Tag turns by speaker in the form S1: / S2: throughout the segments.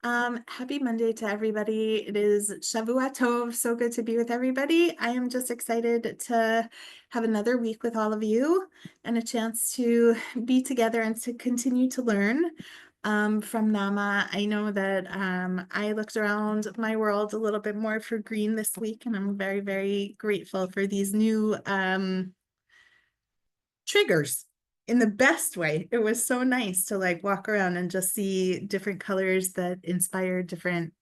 S1: Happy Monday to everybody. It is Shavuot Tov. So good to be with everybody. I am just excited to have another week with all of you and a chance to be together and to continue to learn from Naama. I know that I looked around my world a little bit more for green this week, and I'm very, very grateful for these new triggers in the best way. It was so nice to like walk around and just see different colors that inspire different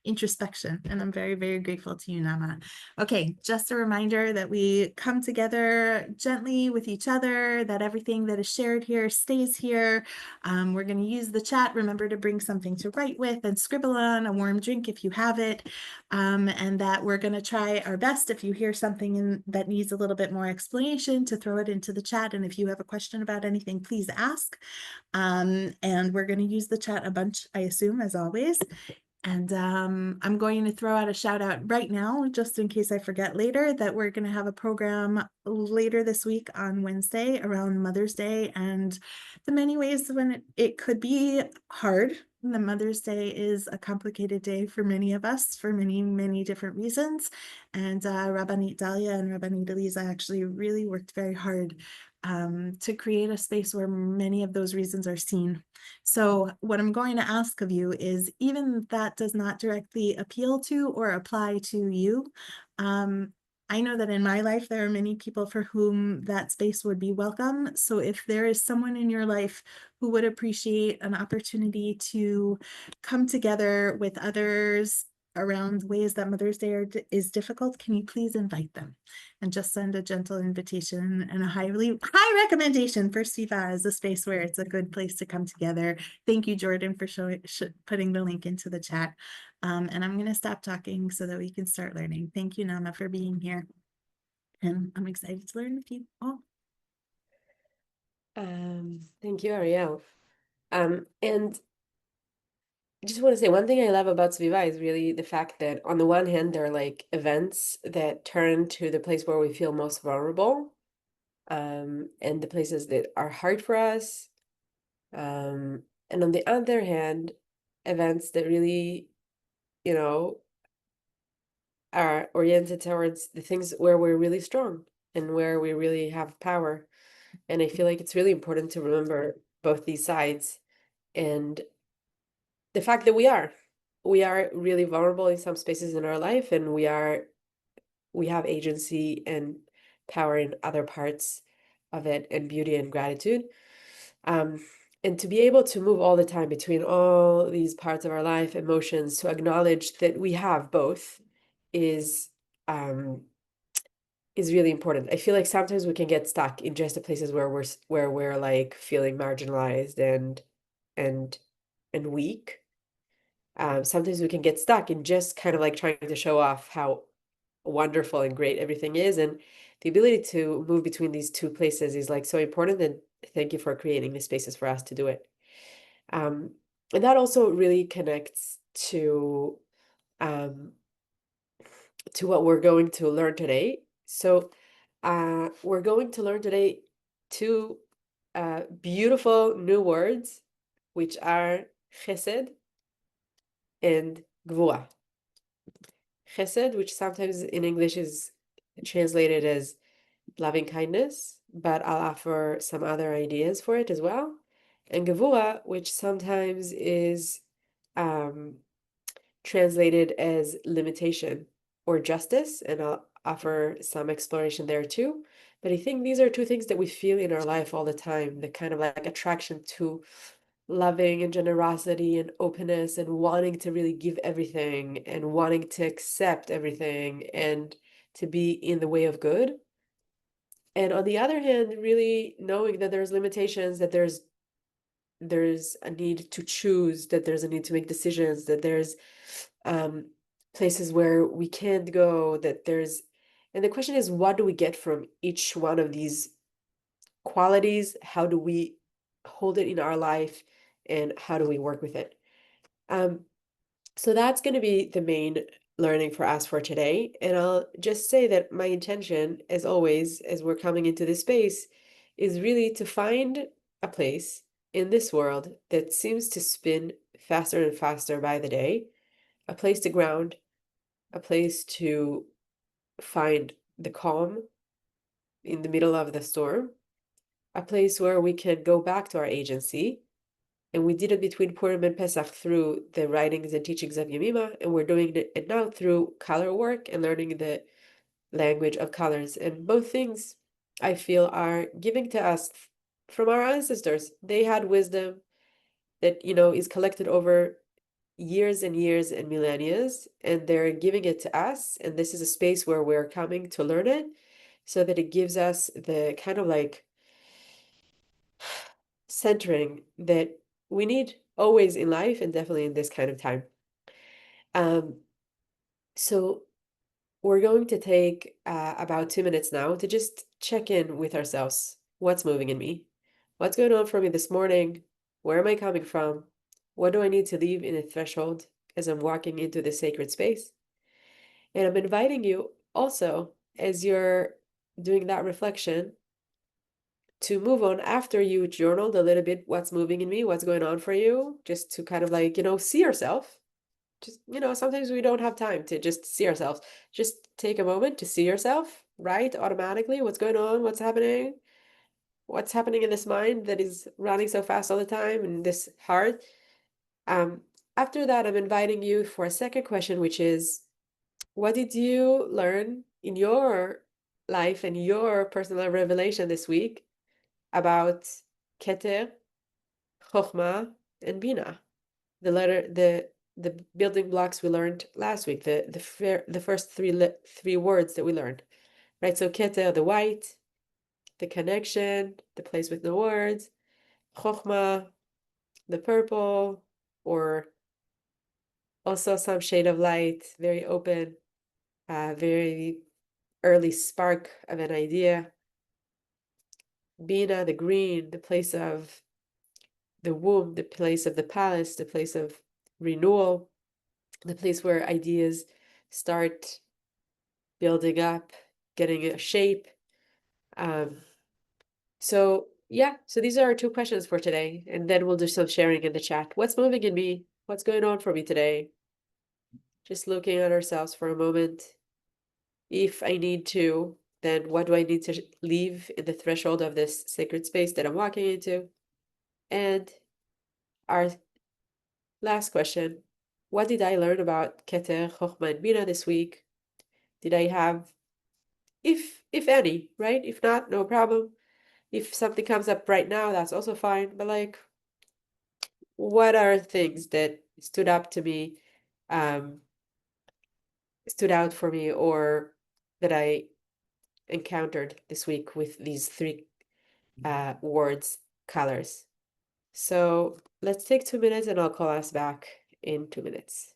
S1: introspection. And I'm very, very grateful to you, Naama. Okay, just a reminder that we come together gently with each other, that everything that is shared here stays here. We're going to use the chat. Remember to bring something to write with and scribble on, a warm drink if you have it. And that we're going to try our best, if you hear something that needs a little bit more explanation, to throw it into the chat. And if you have a question about anything, please ask. And we're going to use the chat a bunch, I assume, as always. And I'm going to throw out a shout out right now, just in case I forget later, that we're going to have a program later this week on Wednesday around Mother's Day and the many ways when it could be hard. The Mother's Day is a complicated day for many of us for many, many different reasons. And Rabbanit Dalia and Rabbanit Eliza actually really worked very hard to create a space where many of those reasons are seen. So what I'm going to ask of you is, even if that does not directly appeal to or apply to you, I know that in my life, there are many people for whom that space would be welcome. So if there is someone in your life who would appreciate an opportunity to come together with others around ways that Mother's Day is difficult, can you please invite them? And just send a gentle invitation and a high recommendation for SVIVAH as a space where it's a good place to come together. Thank you, Jordan, for putting the link into the chat. And I'm going to stop talking so that we can start learning. Thank you, Naama, for being here. And I'm excited to learn with you all.
S2: Thank you, Ariel. And I just want to say one thing I love about SVIVAH is really the fact that on the one hand, there are like events that turn to the place where we feel most vulnerable, and the places that are hard for us. And on the other hand, events that really, you know, are oriented towards the things where we're really strong and where we really have power. And I feel like it's really important to remember both these sides and the fact that we are really vulnerable in some spaces in our life, and we have agency and power in other parts of it, and beauty and gratitude. And to be able to move all the time between all these parts of our life, emotions, to acknowledge that we have both is really important. I feel like sometimes we can get stuck in just the places where we're like feeling marginalized and weak. Sometimes we can get stuck in just kind of like trying to show off how wonderful and great everything is. And the ability to move between these two places is like so important. And thank you for creating the spaces for us to do it. And that also really connects um, to what we're going to learn today. So we're going to learn today two beautiful new words, which are chesed and gvura. Chesed, which sometimes in English is translated as loving kindness, but I'll offer some other ideas for it as well. And gevura, which sometimes is translated as limitation or justice, and I'll offer some exploration there too. But I think these are two things that we feel in our life all the time, the kind of like attraction to loving and generosity and openness and wanting to really give everything and wanting to accept everything and to be in the way of good. And on the other hand, really knowing that there's limitations, that there's a need to choose, that there's a need to make decisions, that there's places where we can't go, and the question is, what do we get from each one of these qualities? How do we hold it in our life, and how do we work with it? So that's going to be the main learning for us for today. And I'll just say that my intention, as always, as we're coming into this space, is really to find a place in this world that seems to spin faster and faster by the day, a place to ground, a place to find the calm in the middle of the storm, a place where we can go back to our agency. And we did it between Purim and Pesach through the writings and teachings of Yemima, and we're doing it now through color work and learning the language of colors. And both things, I feel, are giving to us from our ancestors. They had wisdom that, is collected over years and years and millennia, and they're giving it to us. And this is a space where we're coming to learn it so that it gives us the kind of like centering that we need always in life and definitely in this kind of time. Um, so we're going to take about 2 minutes now to just check in with ourselves. What's moving in me? What's going on for me this morning? Where am I coming from? What do I need to leave in the threshold as I'm walking into the sacred space? And I'm inviting you also, as you're doing that reflection, to move on after you journaled a little bit what's moving in me, what's going on for you, just to kind of like, see yourself. Just, sometimes we don't have time to just see ourselves. Just take a moment to see yourself, right? Automatically, what's going on, what's happening in this mind that is running so fast all the time and this heart. Um, After that, I'm inviting you for a second question, which is, what did you learn in your life and your personal revelation this week about Keter, Chokhmah, and Bina? The building blocks we learned last week, the first three words that we learned, right? So Keter, the white, the connection, the place with no words, Chokhmah, the purple, or also some shade of light, very open, very early spark of an idea. Bina, the green, the place of the womb, the place of the palace, the place of renewal, the place where ideas start building up, getting a shape. Um, so these are our two questions for today, and then we'll do some sharing in the chat. What's moving in me? What's going on for me today? Just looking at ourselves for a moment. If I need to, then what do I need to leave in the threshold of this sacred space that I'm walking into? And our last question, what did I learn about Keter, Chochmah, and Bina this week? Did I have, if any, right? If not, no problem. If something comes up right now, that's also fine. But like, what are things that stood up to me, um, stood out for me, or that I encountered this week with these three words, colors? So let's take 2 minutes and I'll call us back in 2 minutes.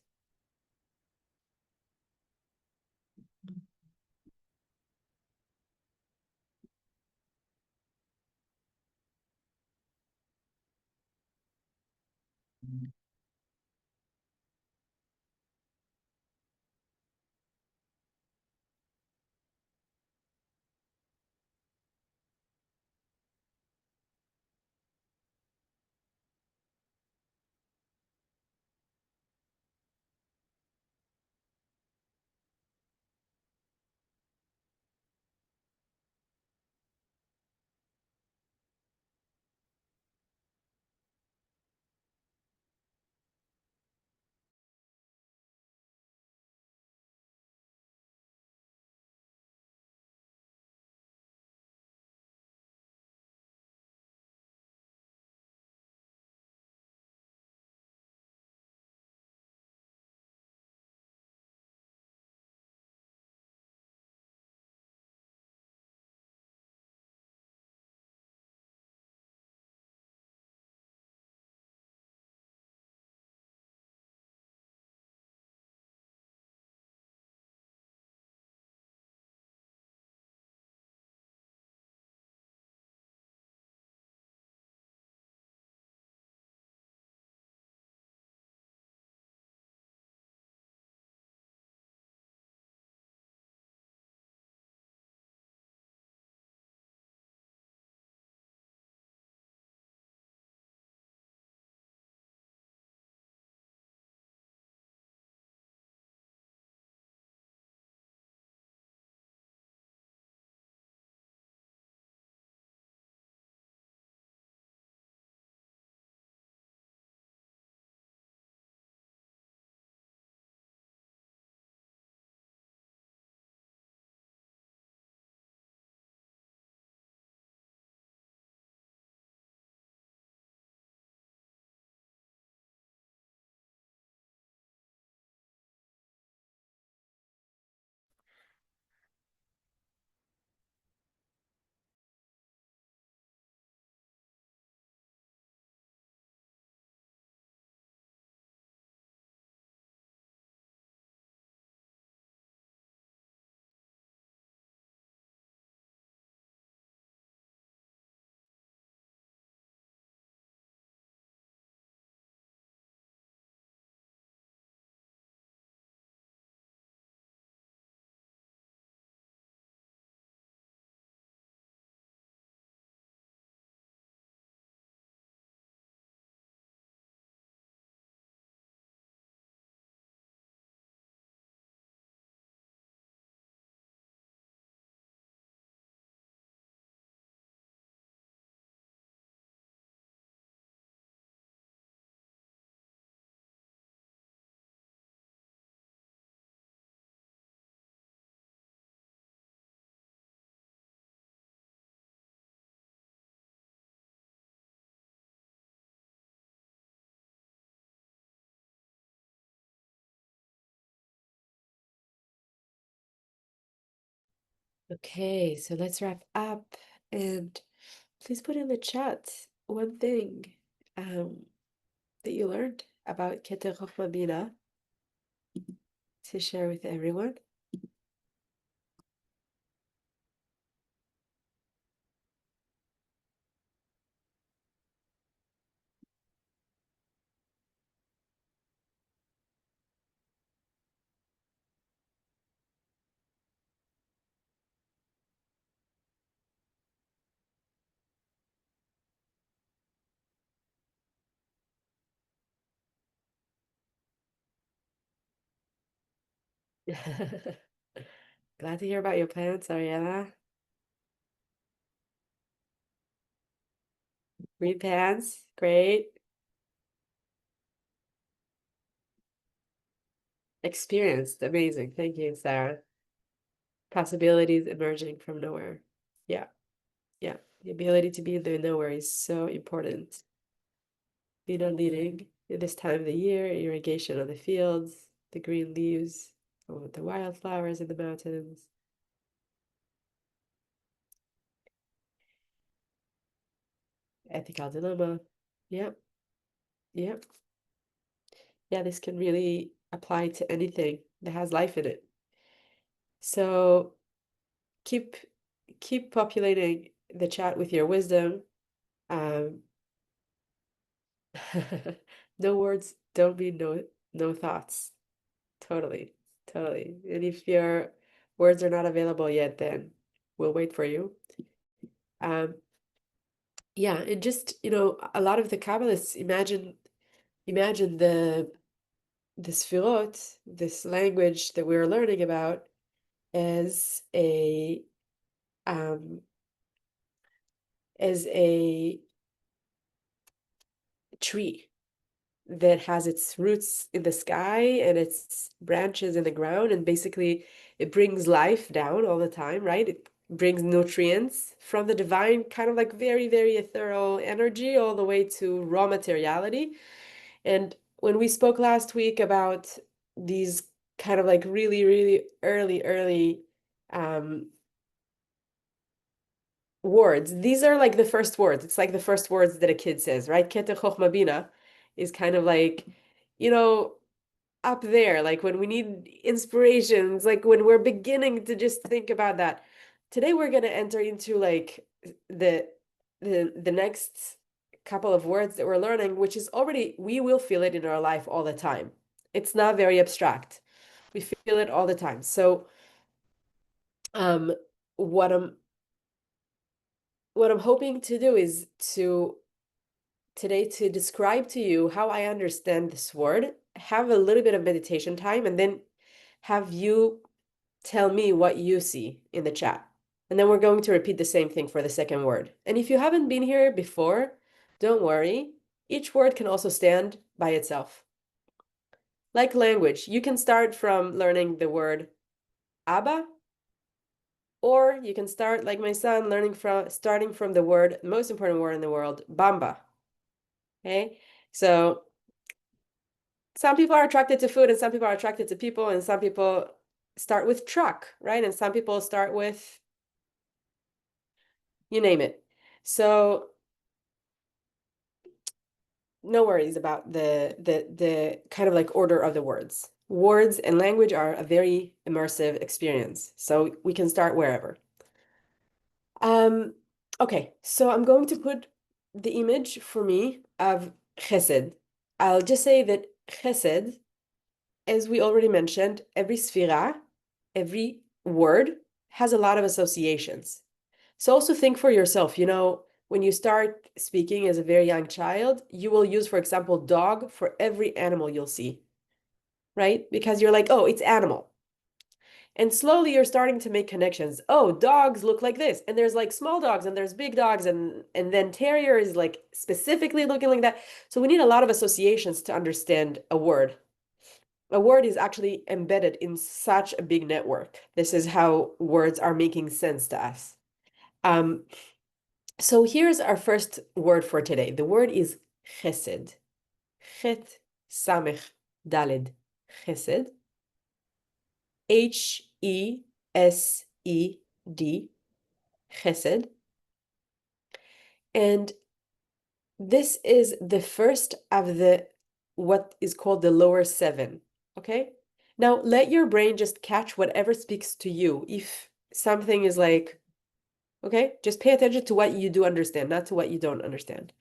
S2: Okay, so let's wrap up, and please put in the chat one thing that you learned about Keter Chochmah Bina to share with everyone. Glad to hear about your plans, Ariella. Green pants, great. Experienced, amazing. Thank you, Sarah. Possibilities emerging from nowhere. Yeah, yeah. The ability to be in the nowhere is so important. You know, leading in this time of the year, irrigation of the fields, the green leaves, or the wildflowers in the mountains. Ethical dilemma. Yep, yep. Yeah, this can really apply to anything that has life in it. So keep populating the chat with your wisdom. Um, no words don't mean no thoughts. Totally, totally. And if your words are not available yet, then we'll wait for you. Yeah, and just, a lot of the Kabbalists imagine the Sfirot, this language that we're learning about, as um a tree that has its roots in the sky and its branches in the ground, and basically it brings life down all the time, right? It brings nutrients from the divine, kind of like very, very ethereal energy, all the way to raw materiality. And when we spoke last week about these kind of like really, really early words, these are like the first words. It's like the first words that a kid says, right? Keter Chochmah Bina is kind of like, you know, up there, like when we need inspirations, like when we're beginning to just think about that. Today we're going to enter into like the the next couple of words that we're learning, which is already, we will feel it in our life all the time. It's not very abstract. We feel it all the time. So um what I'm hoping to do is to today to describe to you how I understand this word, have a little bit of meditation time, and then have you tell me what you see in the chat. And then we're going to repeat the same thing for the second word. And if you haven't been here before, don't worry. Each word can also stand by itself. Like language, you can start from learning the word Abba, or you can start, like my son, starting from the word, the most important word in the world, Bamba. Okay? So some people are attracted to food, and some people are attracted to people, and some people start with truck, right? And some people start with, you name it. So no worries about the kind of like order of the words. Words and language are a very immersive experience, so we can start wherever. Okay, so I'm going to put the image for me of chesed. I'll just say that chesed, as we already mentioned, every sfira, every word has a lot of associations. So also think for yourself, when you start speaking as a very young child, you will use, for example, dog for every animal you'll see, right? Because you're like, oh, it's animal. And slowly you're starting to make connections. Oh, dogs look like this. And there's like small dogs and there's big dogs, and then terrier is like specifically looking like that. So we need a lot of associations to understand a word. A word is actually embedded in such a big network. This is how words are making sense to us. Um, So here's our first word for today. The word is chesed. Chet samech daled. Chesed. Chesed. D, chesed. And this is the first of the what is called the lower seven. Okay? Now let your brain just catch whatever speaks to you. If something is like, okay, just pay attention to what you do understand, not to what you don't understand.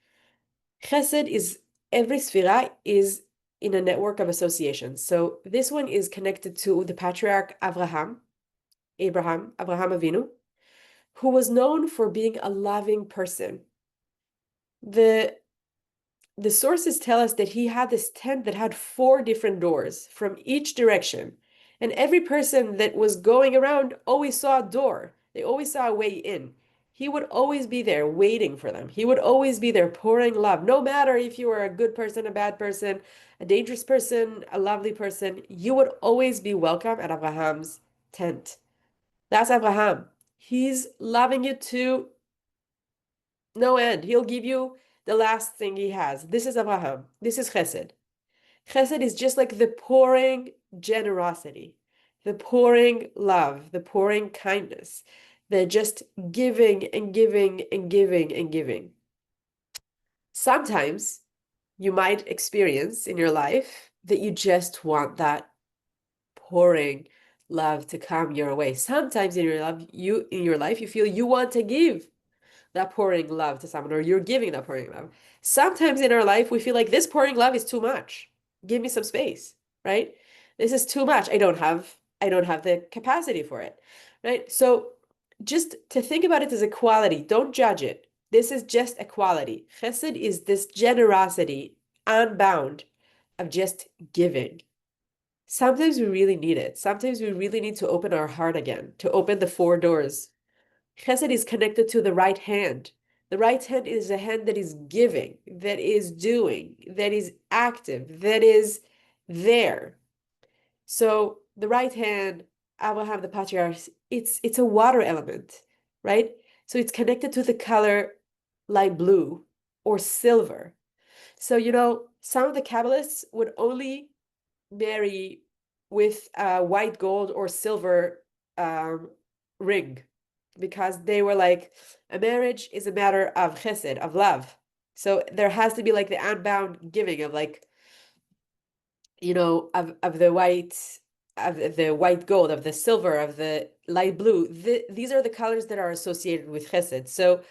S2: Chesed is every sfira is in a network of associations. So this one is connected to the patriarch Abraham Avinu, who was known for being a loving person. The the sources tell us that he had this tent that had 4 different doors from each direction. And every person that was going around always saw a door. They always saw a way in. He would always be there waiting for them. He would always be there pouring love. No matter if you were a good person, a bad person, a dangerous person, a lovely person, you would always be welcome at Abraham's tent. That's Abraham. He's loving you to no end. He'll give you the last thing he has. This is Abraham. This is Chesed. Chesed is just like the pouring generosity, the pouring love, the pouring kindness, the just giving and giving and giving and giving. Sometimes you might experience in your life that you just want that pouring love to come your way. Sometimes in your life you feel you want to give that pouring love to someone, or you're giving that pouring love. Sometimes in our life, we feel like this pouring love is too much. Give me some space, right? This is too much. I don't have the capacity for it, right? So just to think about it as a quality, don't judge it. This is just a quality. Chesed is this generosity, unbound, of just giving. Sometimes we really need it. Sometimes we really need to open our heart again, to open the 4 doors. Chesed is connected to the right hand. The right hand is a hand that is giving, that is doing, that is active, that is there. So the right hand, Abraham the patriarch, it's a water element, right? So it's connected to the color light blue or silver. So, some of the Kabbalists would only marry with white gold or silver ring, because they were like, a marriage is a matter of chesed, of love. So there has to be like the unbound giving of like, of the white gold, of the silver, of the light blue. These are the colors that are associated with chesed. So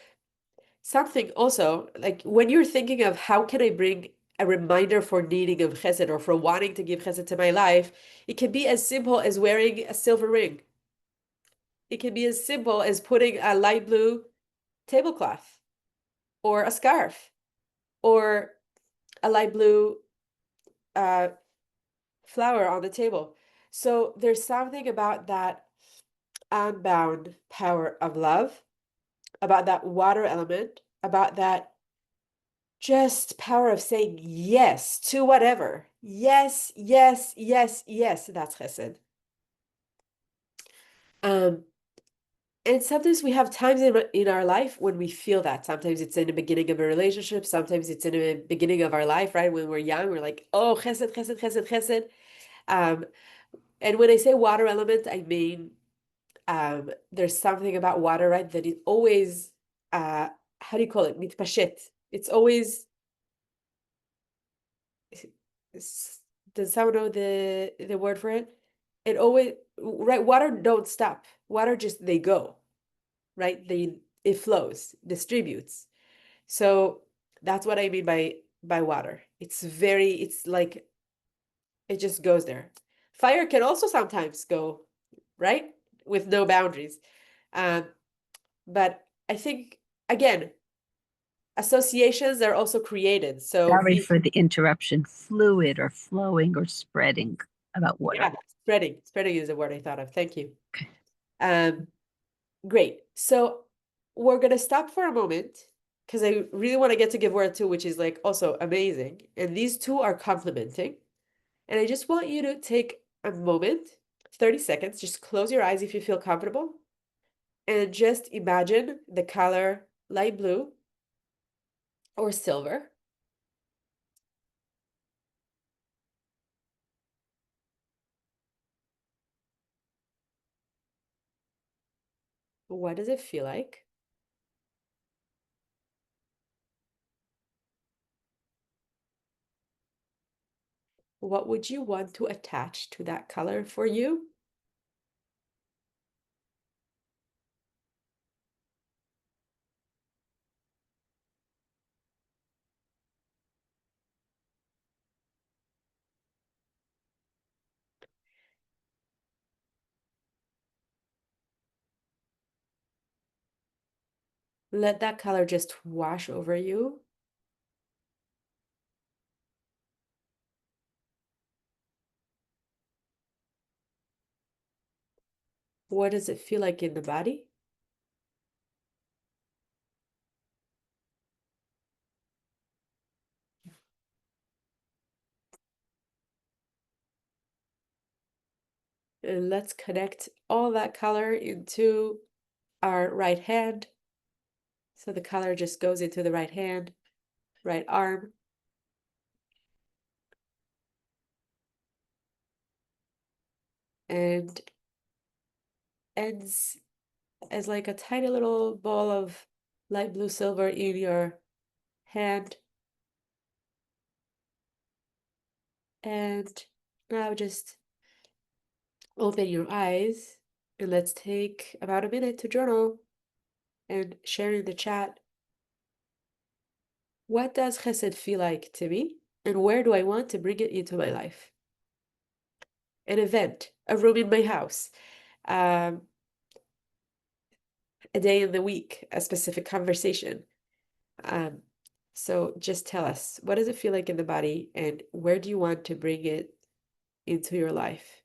S2: something also, like when you're thinking of how can I bring a reminder for needing of chesed or for wanting to give chesed to my life, it can be as simple as wearing a silver ring. It can be as simple as putting a light blue tablecloth or a scarf or a light blue flower on the table. So there's something about that unbound power of love, about that water element, about that just power of saying yes to whatever. Yes, yes, yes, yes. That's chesed. And sometimes we have times in our life when we feel that. Sometimes it's in the beginning of a relationship. Sometimes it's in the beginning of our life, right? When we're young, we're like, oh, chesed, chesed, chesed, chesed. And when I say water element, I mean there's something about water, right? That it always, how do you call it? Mitpashet. It's always, does someone know the word for it? It always, right? Water don't stop. Water just, they go, right? It flows, distributes. So that's what I mean by water. It's like, it just goes there. Fire can also sometimes go, right? With no boundaries. Um, but I think, again, associations are also created. So
S3: Sorry for the interruption. Fluid or flowing or spreading about water.
S2: yeah, spreading is a word I thought of. Thank you. Great. So we're gonna stop for a moment because I really want to get to give word two, which is like also amazing. And these two are complementing. And I just want you to take a moment, 30 seconds, just close your eyes if you feel comfortable. And just imagine the color light blue or silver. What does it feel like? What would you want to attach to that color for you? Let that color just wash over you. What does it feel like in the body? And let's connect all that color into our right hand. So the color just goes into the right hand, right arm. And ends as like a tiny little ball of light blue silver in your hand. And now just open your eyes and let's take about a minute to journal and share in the chat. What does chesed feel like to me? And where do I want to bring it into my life? An event, a room in my house, a day in the week, a specific conversation. So just tell us, what does it feel like in the body and where do you want to bring it into your life?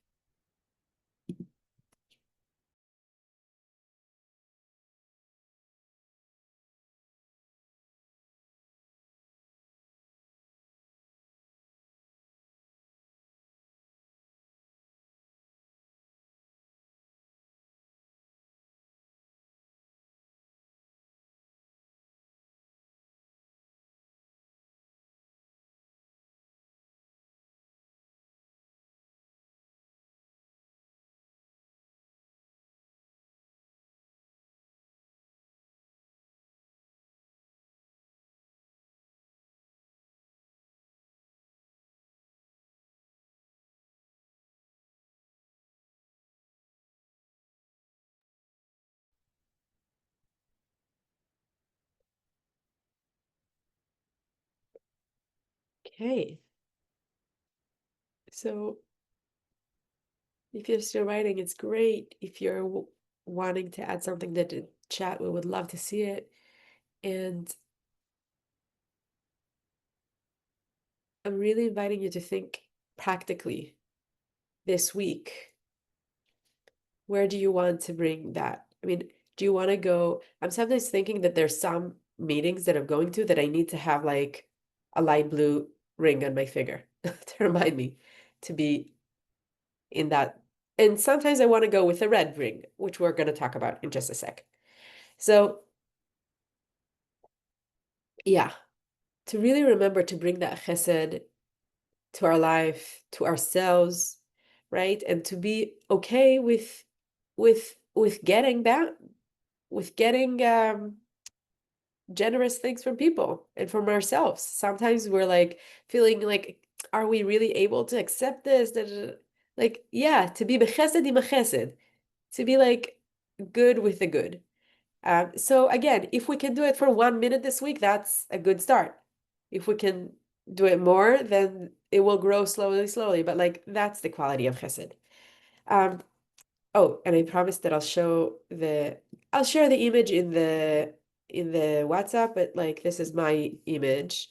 S2: Okay. So if you're still writing, it's great. If you're wanting to add something to the chat, we would love to see it. And I'm really inviting you to think practically this week. Where do you want to bring that? I mean, do you want to go? I'm sometimes thinking that there's some meetings that I'm going to that I need to have like a light blue ring on my finger to remind me to be in that. And sometimes I want to go with a red ring, which we're going to talk about in just a sec. So, yeah, to really remember to bring that chesed to our life, to ourselves, right? And to be okay with getting that, with getting generous things from people and from ourselves. Sometimes we're like feeling like, are we really able to accept this? Like, yeah, to be bechesed im chesed, to be like good with the good. So again, if we can do it for 1 minute this week, that's a good start. If we can do it more, then it will grow slowly. But like that's the quality of chesed. Oh, and I promised that I'll share the image in the WhatsApp, but like this is my image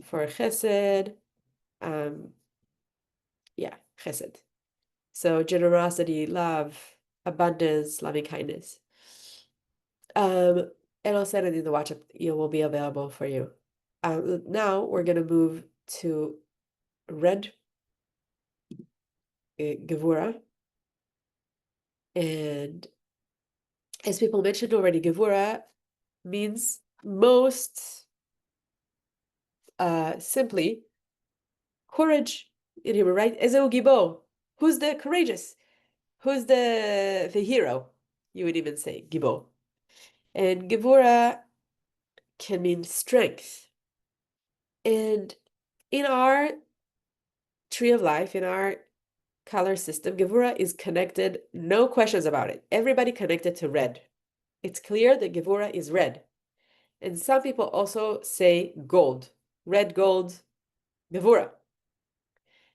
S2: for chesed. Yeah, chesed. So generosity, love, abundance, loving kindness. And I'll send it in the WhatsApp. It will be available for you. Now we're gonna move to red gevura, and as people mentioned already, gevura means most simply courage in Hebrew, right? Ezeu gibo. Who's the courageous? Who's the hero? You would even say gibo. And Gevura can mean strength. And in our tree of life, in our color system, Gevura is connected, no questions about it. Everybody connected to red. It's clear that Gevura is red. And some people also say gold, red gold, Gevura.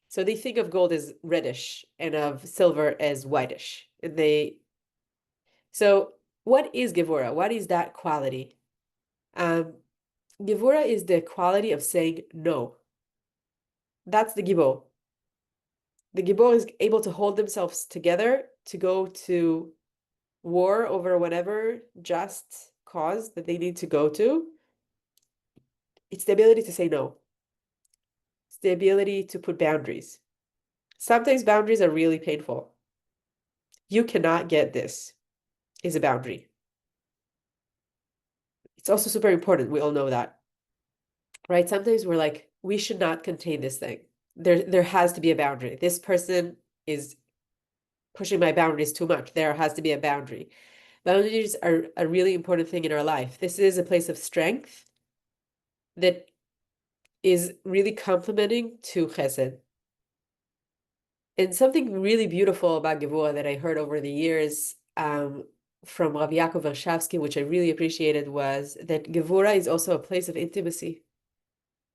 S2: So they think of gold as reddish and of silver as whitish. So what is Gevura? What is that quality? Gevura is the quality of saying no. That's the Gibor. The Gibor is able to hold themselves together to go to war over whatever just cause that they need to go to. It's the ability to say no. It's the ability to put boundaries. Sometimes boundaries are really painful. You cannot get this is a boundary. It's also super important. We all know that, right? Sometimes we're like, we should not contain this thing. There has to be a boundary. This person is pushing my boundaries too much. There has to be a boundary. Boundaries are a really important thing in our life. This is a place of strength that is really complementing to chesed. And something really beautiful about Gevura that I heard over the years from Rabbi Yaakov Vershavsky, which I really appreciated, was that Gevura is also a place of intimacy.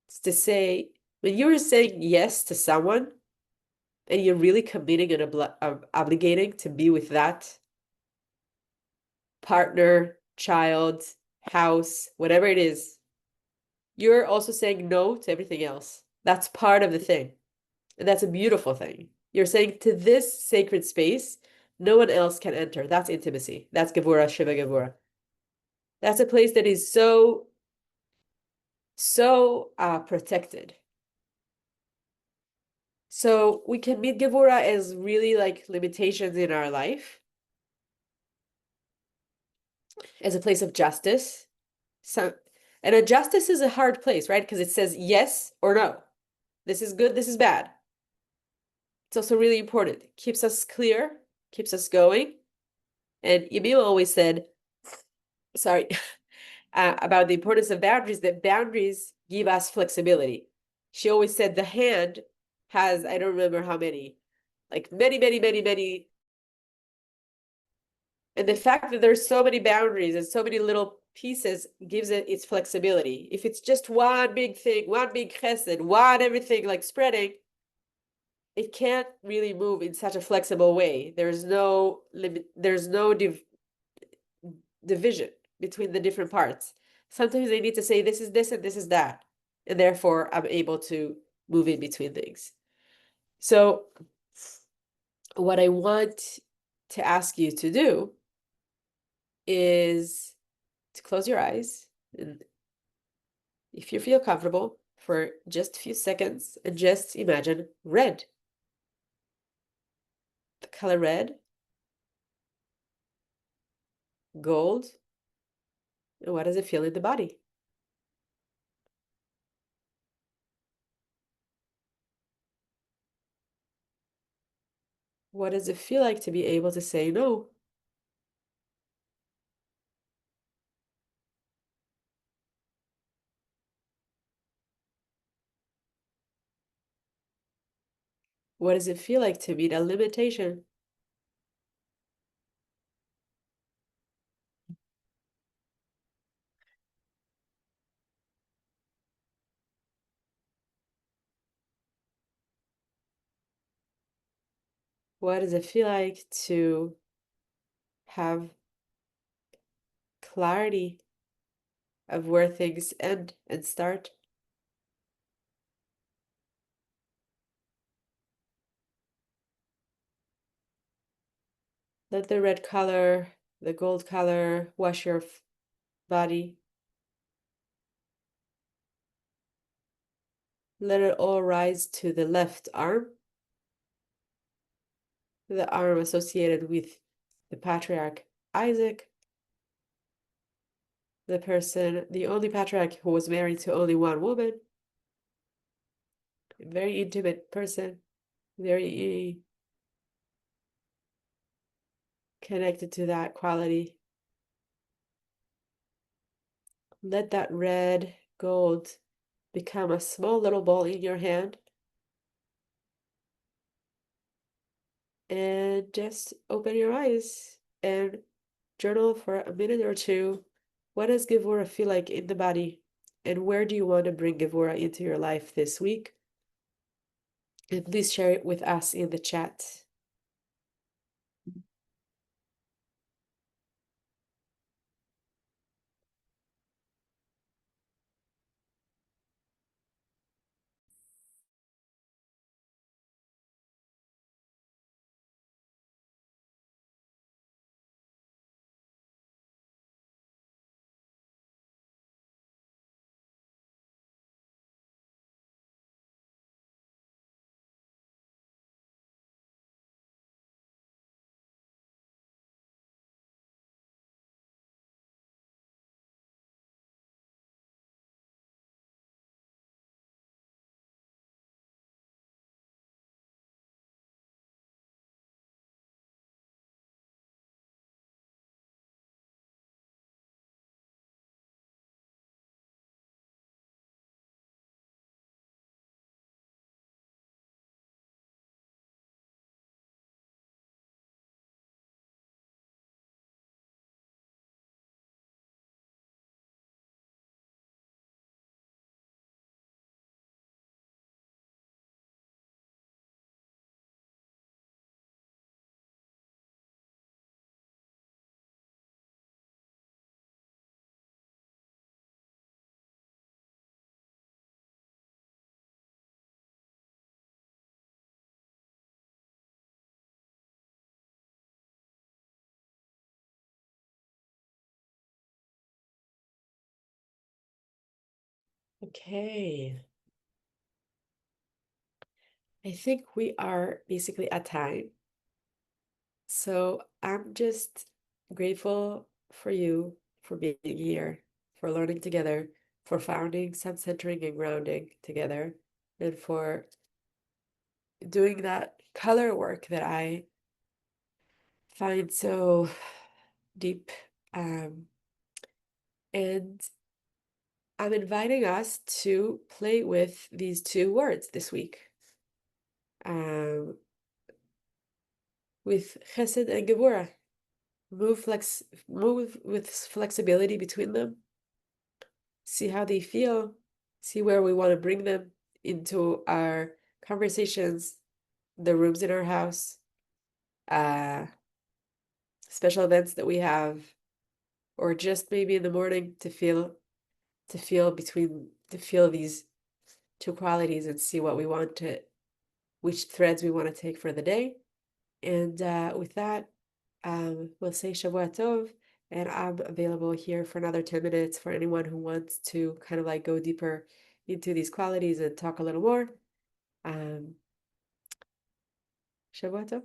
S2: It's to say, when you're saying yes to someone and you're really committing and obligating to be with that partner, child, house, whatever it is, you're also saying no to everything else. That's part of the thing. And that's a beautiful thing. You're saying to this sacred space, no one else can enter. That's intimacy. That's Gevura, Shiva Gevura. That's a place that is so protected. So we can meet Gevura as really like limitations in our life, as a place of justice. And a justice is a hard place, right? Because it says yes or no. This is good, this is bad. It's also really important. It keeps us clear, keeps us going. And Yemima always said, sorry, about the importance of boundaries, that boundaries give us flexibility. She always said the hand has, I don't remember how many, like many, many, many, many. And the fact that there's so many boundaries and so many little pieces gives it its flexibility. If it's just one big thing, one big chesed, one everything like spreading, it can't really move in such a flexible way. There's no limit, there's no division between the different parts. Sometimes they need to say this is this and this is that, and therefore I'm able to move in between things. So what I want to ask you to do is to close your eyes, and if you feel comfortable, for just a few seconds, and just imagine red. The color red, gold, and what does it feel in the body? What does it feel like to be able to say no? What does it feel like to meet a limitation? What does it feel like to have clarity of where things end and start? Let the red color, the gold color wash your body. Let it all rise to the left arm, the arm associated with the patriarch Isaac, the person, the only patriarch who was married to only one woman, a very intimate person, very connected to that quality. let that red gold become a small little ball in your hand. And just open your eyes and journal for a minute or two. What does Gevura feel like in the body? And where do you want to bring Gevura into your life this week? And please share it with us in the chat. Okay. I think we are basically at time. So I'm just grateful for you for being here, for learning together, for founding Sun Centering and Grounding together, and for doing that color work that I find so deep. And I'm inviting us to play with these two words this week. With Chesed and Gevura. Move with flexibility between them. See how they feel. See where we want to bring them into our conversations, the rooms in our house, special events that we have, or just maybe in the morning to feel these two qualities and see what we want to, which threads we want to take for the day. And with that, we'll say Shavua Tov, and I'm available here for another 10 minutes for anyone who wants to kind of like go deeper into these qualities and talk a little more. Shavua Tov.